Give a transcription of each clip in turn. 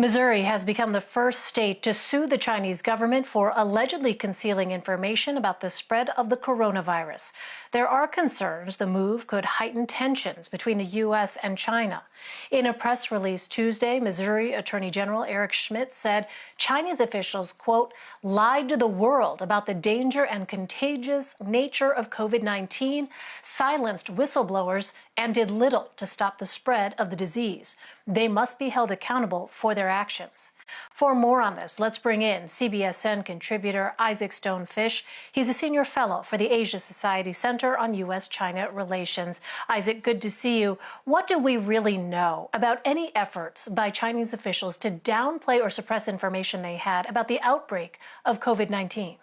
Missouri has become the first state to sue the Chinese government for allegedly concealing information about the spread of the coronavirus. There are concerns the move could heighten tensions between the U.S. and China. In a press release Tuesday, Missouri Attorney General Eric Schmidt said Chinese officials, quote, lied to the world about the danger and contagious nature of COVID-19, silenced whistleblowers, and did little to stop the spread of the disease. They must be held accountable for their actions. For more on this, let's bring in CBSN contributor Isaac Stone-Fish. He's a senior fellow for the Asia Society Center on U.S. China Relations. Isaac, good to see you. What do we really know about any efforts by Chinese officials to downplay or suppress information they had about the outbreak of COVID-19?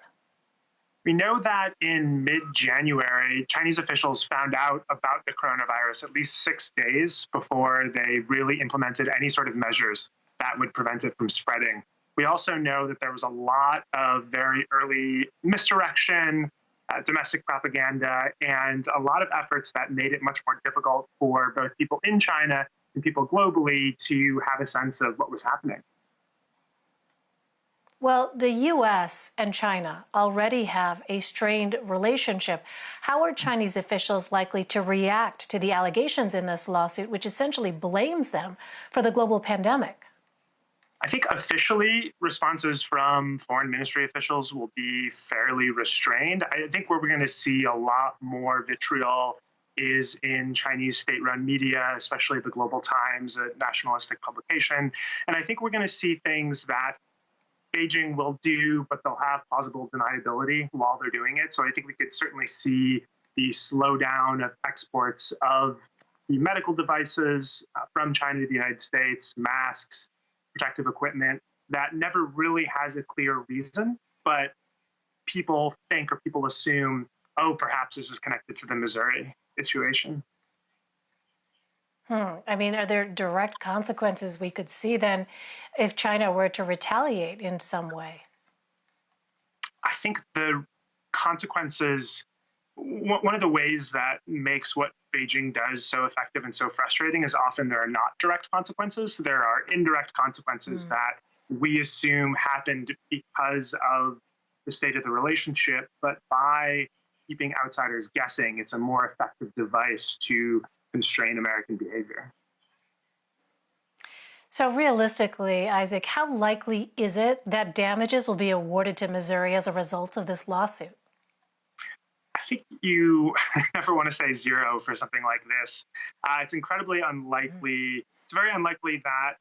We know that in mid-January, Chinese officials found out about the coronavirus at least 6 days before they really implemented any sort of measures that would prevent it from spreading. We also know that there was a lot of very early misdirection, domestic propaganda, and a lot of efforts that made it much more difficult for both people in China and people globally to have a sense of what was happening. Well, the U.S. and China already have a strained relationship. How are Chinese officials likely to react to the allegations in this lawsuit, which essentially blames them for the global pandemic? I think officially responses from foreign ministry officials will be fairly restrained. I think where we're going to see a lot more vitriol is in Chinese state-run media, especially the Global Times, a nationalistic publication. And I think we're going to see things that Beijing will do, but they'll have plausible deniability while they're doing it. So I think we could certainly see the slowdown of exports of the medical devices from China to the United States, masks, protective equipment, that never really has a clear reason, but people think or people assume, oh, perhaps this is connected to the Missouri situation. I mean, are there direct consequences we could see then if China were to retaliate in some way? I think the consequences, one of the ways that makes what Beijing does so effective and so frustrating is often there are not direct consequences. There are indirect consequences that we assume happened because of the state of the relationship, but by keeping outsiders guessing, it's a more effective device to constrain American behavior. So realistically, Isaac, how likely is it that damages will be awarded to Missouri as a result of this lawsuit? I think you never want to say zero for something like this. It's incredibly unlikely. It's very unlikely that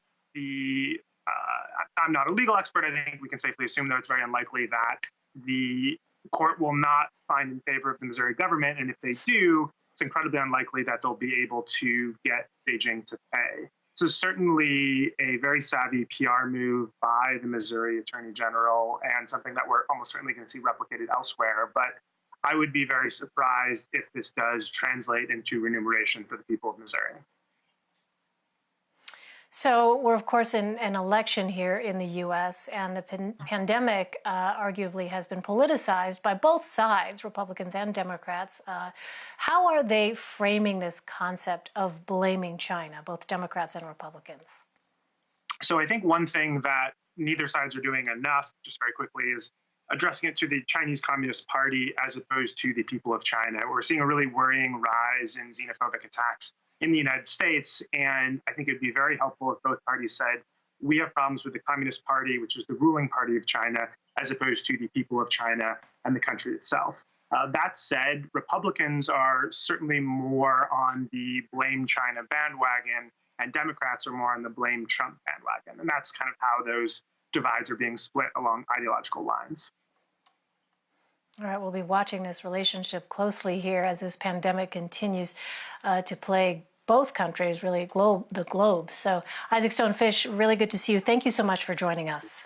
I'm not a legal expert. I think we can safely assume, though, it's very unlikely that the court will not find in favor of the Missouri government. And if they do, it's incredibly unlikely that they'll be able to get Beijing to pay. So certainly a very savvy PR move by the Missouri Attorney General, and something that we're almost certainly going to see replicated elsewhere. But I would be very surprised if this does translate into remuneration for the people of Missouri. So we're, of course, in an election here in the U.S., and the pandemic arguably has been politicized by both sides, Republicans and Democrats. How are they framing this concept of blaming China, both Democrats and Republicans? So I think one thing that neither sides are doing enough, just very quickly, is addressing it to the Chinese Communist Party as opposed to the people of China. We're seeing a really worrying rise in xenophobic attacks in the United States. And I think it'd be very helpful if both parties said, we have problems with the Communist Party, which is the ruling party of China, as opposed to the people of China and the country itself. That said, Republicans are certainly more on the blame China bandwagon, and Democrats are more on the blame Trump bandwagon. And that's kind of how those divides are being split along ideological lines. All right, we'll be watching this relationship closely here as this pandemic continues to plague both countries, really the globe. So Isaac Stone-Fish, really good to see you. Thank you so much for joining us.